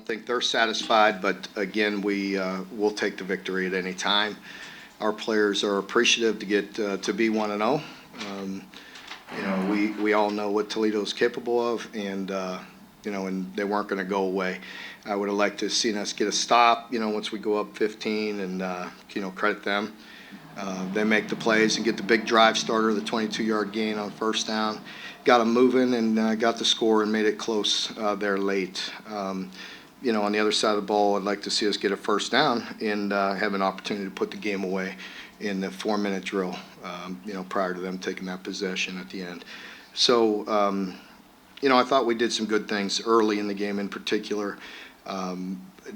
think they're satisfied, but again, we'll take the victory at any time. Our players are appreciative to get to be 1-0. We all know what Toledo's capable of, and and they weren't going to go away. I would have liked to have seen us get a stop, once we go up 15, and credit them. They make the plays and get the big drive starter, the 22-yard gain on first down. Got them moving and got the score and made it close there late. On the other side of the ball, I'd like to see us get a first down and have an opportunity to put the game away in the 4-minute drill, prior to them taking that possession at the end. So, I thought we did some good things early in the game in particular.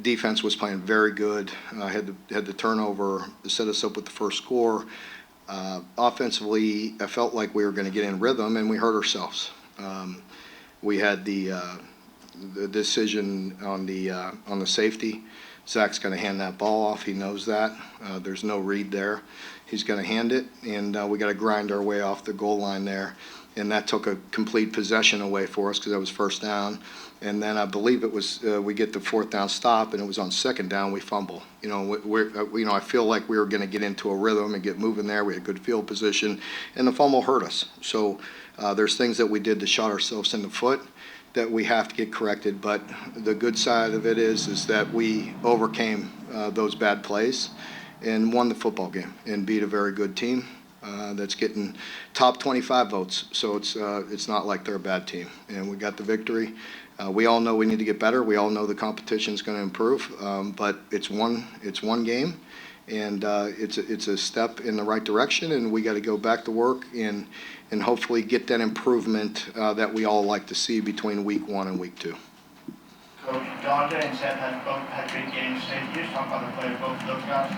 Defense was playing very good. Had the turnover to set us up with the first score. Offensively, I felt like we were going to get in rhythm, and we hurt ourselves. We had the decision on the safety. Zach's going to hand that ball off. He knows that. There's no read there. He's going to hand it, and we got to grind our way off the goal line there. And that took a complete possession away for us because that was first down. And then I believe it was we get the fourth down stop, and it was on second down we fumble. I feel like we were going to get into a rhythm and get moving there. We had good field position, and the fumble hurt us. So there's things that we did to shot ourselves in the foot that we have to get corrected. But the good side of it is that we overcame those bad plays and won the football game and beat a very good team. That's getting top 25 votes, so it's not like they're a bad team, and we got the victory. We all know we need to get better. We all know the competition's going to improve, but it's one game, and it's a step in the right direction, and we got to go back to work and hopefully get that improvement that we all like to see between week 1 and week 2. Coach, Dante and Seth both had big games today. Can you just talk about the play of both of those guys?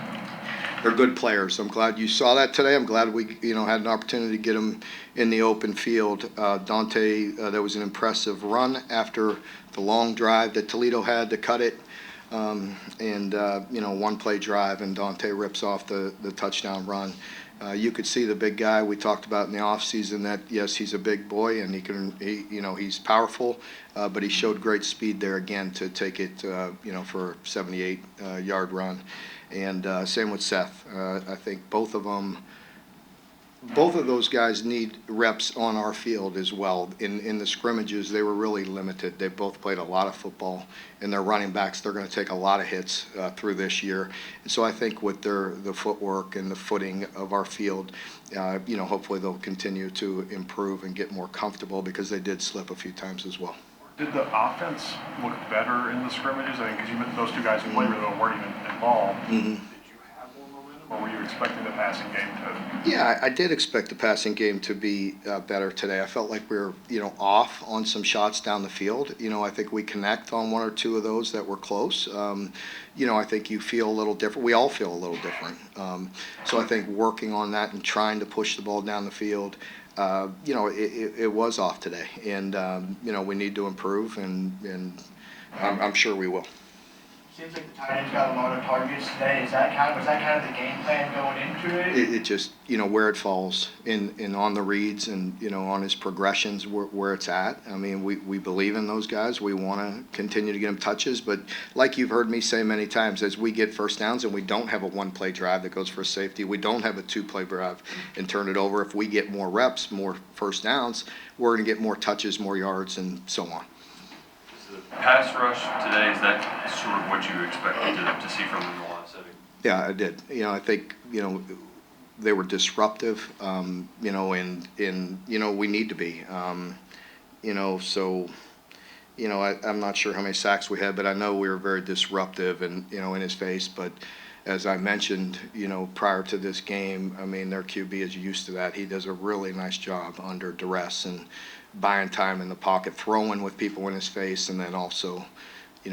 They're good players. I'm glad you saw that today. I'm glad we, had an opportunity to get them in the open field. Dante, that was an impressive run after the long drive that Toledo had to cut it. One-play drive, and Dante rips off the touchdown run. You could see the big guy we talked about in the offseason that, yes, he's a big boy and he's powerful, but he showed great speed there again to take it, for a 78-yard run. And same with Seth. I think both of those guys need reps on our field as well. In the scrimmages, they were really limited. They both played a lot of football, and their running backs, they're going to take a lot of hits through this year. And so I think with the footwork and the footing of our field, hopefully they'll continue to improve and get more comfortable because they did slip a few times as well. Did the offense look better in the scrimmages? I think because those two guys who played really well weren't even involved. Mm-hmm. Did you have more momentum, or were you expecting the passing game to? Yeah, I did expect the passing game to be better today. I felt like we were, off on some shots down the field. I think we connect on one or two of those that were close. I think you feel a little different. We all feel a little different. So I think working on that and trying to push the ball down the field. It was off today, and we need to improve, and I'm sure we will. Seems like the tight end's got a lot of targets today. Was that kind of the game plan going into it? It just where it falls in on the reads and on his progressions where it's at. I mean, we believe in those guys. We want to continue to get them touches, but like you've heard me say many times, as we get first downs and we don't have a one-play drive that goes for safety, we don't have a two-play drive and turn it over. If we get more reps, more first downs, we're going to get more touches, more yards, and so on. Pass rush today, is that sort of what you expected to see from them in the last setting? Yeah, I did. I think, they were disruptive, and we need to be. I'm not sure how many sacks we had, but I know we were very disruptive and, in his face. But as I mentioned, prior to this game, I mean, their QB is used to that. He does a really nice job under duress and buying time in the pocket, throwing with people in his face, and then also,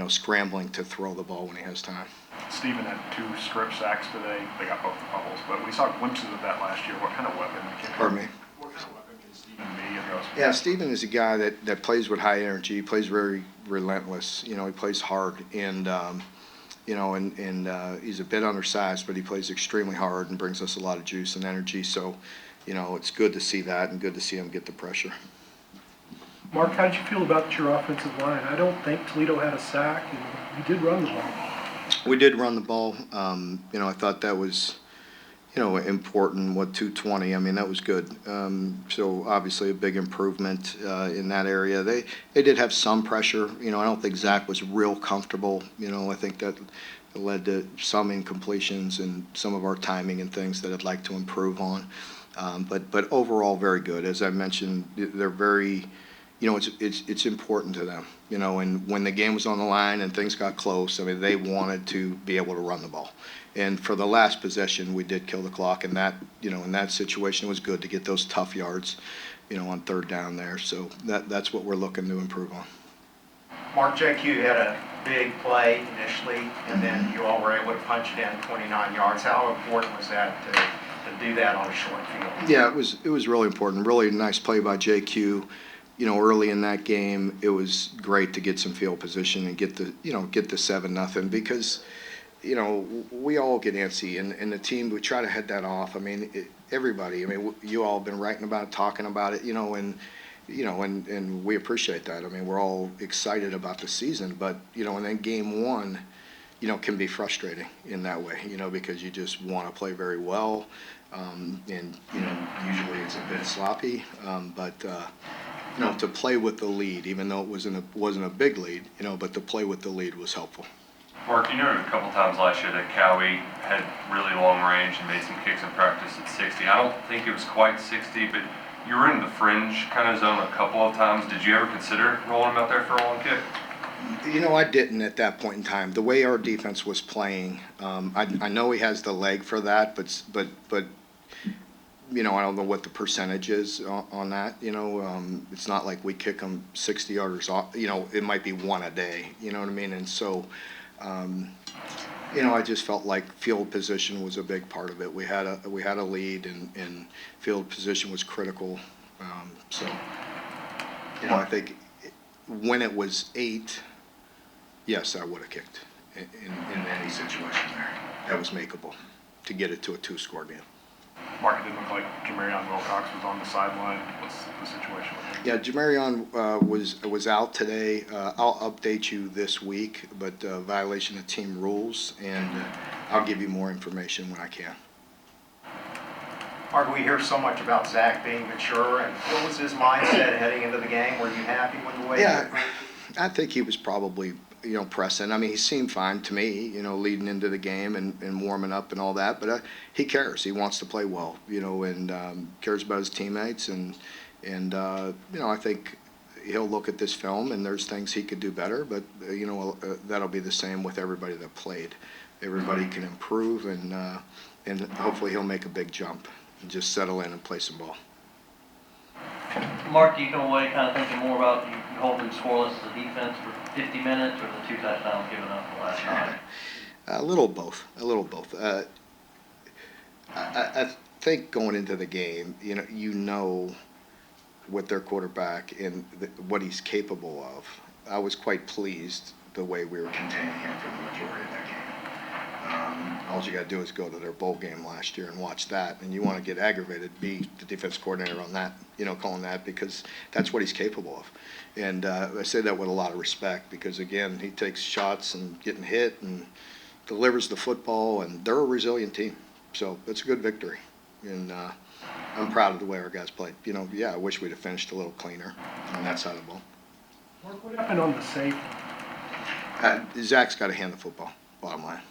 scrambling to throw the ball when he has time. Stephen had 2 strip sacks today. They got both the fumbles, but we saw glimpses of that last year. What kind of weapon? Pardon me? What kind of weapon can Stephen be? Yeah, Stephen is a guy that plays with high energy. He plays very relentless. He plays hard, and he's a bit undersized, but he plays extremely hard and brings us a lot of juice and energy. So, it's good to see that and good to see him get the pressure. Mark, how did you feel about your offensive line? I don't think Toledo had a sack, and you did run the ball. We did run the ball. I thought that was, important, 220. I mean, that was good. So obviously a big improvement in that area. They did have some pressure. I don't think Zach was real comfortable. I think that led to some incompletions and some of our timing and things that I'd like to improve on. But overall, very good. As I mentioned, they're very, it's important to them, and when the game was on the line and things got close, I mean, they wanted to be able to run the ball. And for the last possession, we did kill the clock, and that, in that situation, it was good to get those tough yards, on third down there. So that's what we're looking to improve on. Mark, JQ had a big play initially, and then you all were able to punch it in 29 yards. How important was that to do that on a short field? Yeah, it was really important. Really nice play by JQ. Early in that game, it was great to get some field position and get the 7-0 because, we all get antsy and the team, we try to head that off. I mean, everybody, you all have been writing about it, talking about it, and we appreciate that. I mean, we're all excited about the season, but, and then game one, can be frustrating in that way, because you just want to play very well. And, usually it's a bit sloppy, but to play with the lead, even though it wasn't a big lead, but to play with the lead was helpful. Mark, you noted a couple times last year that Cowie had really long range and made some kicks in practice at 60. I don't think it was quite 60, but you were in the fringe kind of zone a couple of times. Did you ever consider rolling him out there for a long kick? I didn't at that point in time. The way our defense was playing, I know he has the leg for that, but I don't know what the percentage is on that. It's not like we kick them 60 yarders off. It might be one a day. You know what I mean? And so, I just felt like field position was a big part of it. We had a lead, and field position was critical. So, I think when it was 8, yes, I would have kicked in any situation there. That was makeable to get it to a 2-score game. Mark, it didn't look like Jamarion Wilcox was on the sideline. What's the situation with him? Yeah, Jamarion was out today. I'll update you this week, but violation of team rules, and I'll give you more information when I can. Mark, we hear so much about Zach being mature, and what was his mindset heading into the game? Were you happy with the way? Yeah, I think he was probably pressing. I mean, he seemed fine to me, leading into the game and warming up and all that. But he cares. He wants to play well, and cares about his teammates. And I think he'll look at this film and there's things he could do better. But that'll be the same with everybody that played. Everybody can improve, and hopefully he'll make a big jump and just settle in and play some ball. Mark, do you come away kind of thinking more about you holding scoreless as a defense for 50 minutes or the 2 touchdowns given up the last time? A little both. I think going into the game, with their quarterback and what he's capable of. I was quite pleased the way we were containing him for the majority of that game. All you got to do is go to their bowl game last year and watch that, and you want to get aggravated, be the defense coordinator on that, calling that, because that's what he's capable of. And I say that with a lot of respect because, again, he takes shots and getting hit and delivers the football, and they're a resilient team. So it's a good victory, and I'm proud of the way our guys played. I wish we'd have finished a little cleaner on that side of the ball. Mark, what happened on the safety? Zach's got to hand the football, bottom line.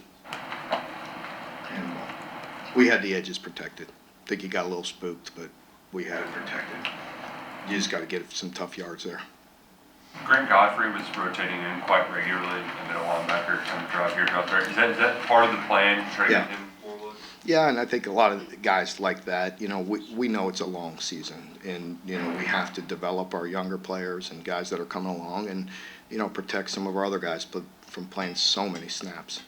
We had the edges protected. I think he got a little spooked, but we had it protected. You just got to get some tough yards there. Grant Godfrey was rotating in quite regularly, a middle linebacker, kind of drive here, drop there. Is that part of the plan, try to get him forward? Yeah, and I think a lot of guys like that, we know it's a long season, and, we have to develop our younger players and guys that are coming along and, protect some of our other guys from playing so many snaps.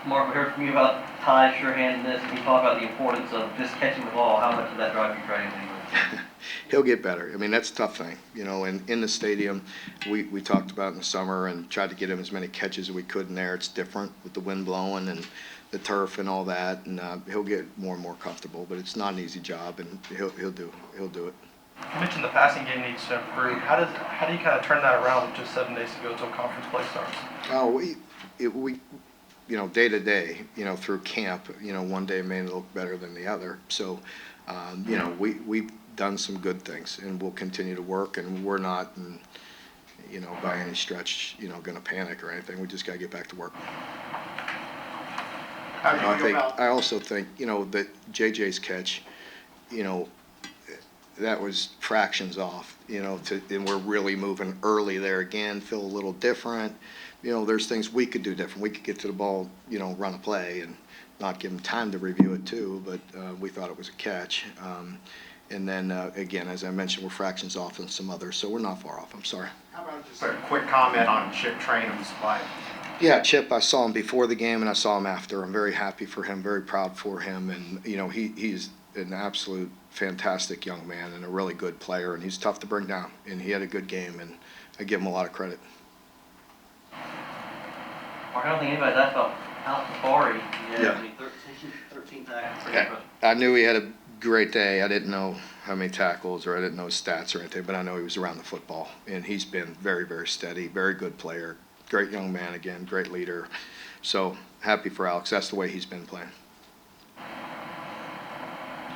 Mark, we heard from you about Ty sure-handedness. Can you talk about the importance of just catching the ball? How much of that drive you training? He'll get better. I mean, that's a tough thing. And in the stadium, we talked about in the summer and tried to get him as many catches as we could in there. It's different with the wind blowing and the turf and all that, and he'll get more and more comfortable. But it's not an easy job, and he'll do it. You mentioned the passing game needs to improve. How do you kind of turn that around with just 7 days to go until conference play starts? Oh, we, day to day, through camp, one day may look better than the other. So, we've done some good things, and we'll continue to work, and we're not, by any stretch, going to panic or anything. We just got to get back to work. How do you feel about? I also think, that JJ's catch, that was fractions off, and we're really moving early there again, feel a little different. There's things we could do different. We could get to the ball, run a play and not give them time to review it too, but we thought it was a catch. And then, again, as I mentioned, we're fractions off on some others, so we're not far off. I'm sorry. How about just a quick comment on Chip Trainum's play? Yeah, Chip, I saw him before the game and I saw him after. I'm very happy for him, very proud for him. And, he's an absolute fantastic young man and a really good player, and he's tough to bring down. And he had a good game, and I give him a lot of credit. Mark, I don't think anybody's asked about Al Safari. Yeah. 13 tackles. Yeah. I knew he had a great day. I didn't know how many tackles or I didn't know his stats or anything, but I know he was around the football. And he's been very, very steady, very good player. Great young man again, great leader. So happy for Alex. That's the way he's been playing.